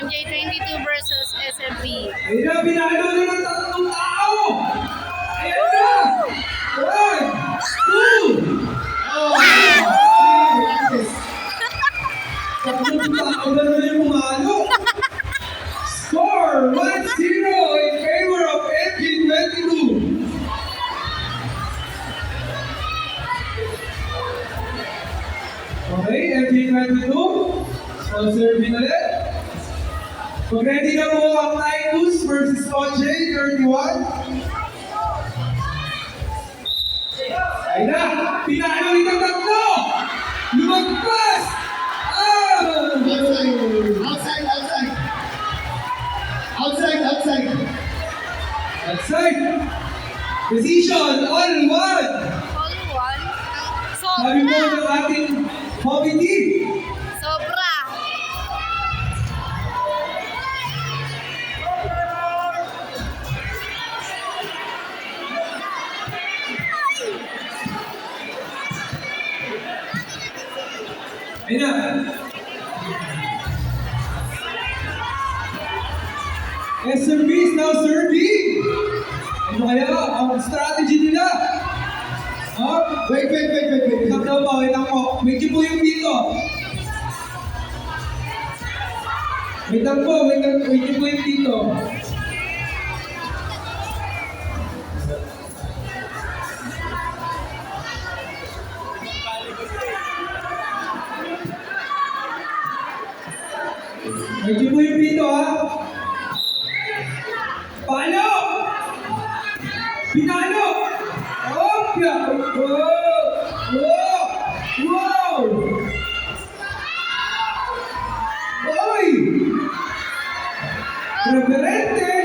MJ22 versus SMP. Ayun na, pinalo na ng tatlong tao! Ayan na! 1, 2! Tatlong tao na naman yung pumalo! Score 1-0 in favor of MJ22! Okay, MJ22. So, serving ulit. Kung ready na po ang Titus versus Oche, 31. Ay na! Pinalo rin ang tatlo! Lumagpas! Ah! Outside, outside. Outside, outside. Outside! Position, all one! All one. Sabi po Sobra. ng ating hobby team. Sobra. Ayun na! SMB is now serving! Ano kaya ang strategy nila? Wait. Wait lang po. Medyo po yung dito. Wait lang po yung dito. Medyo po yung dito, ha? Palo! Pinalo! Opya! Wow! Oy! Reverente!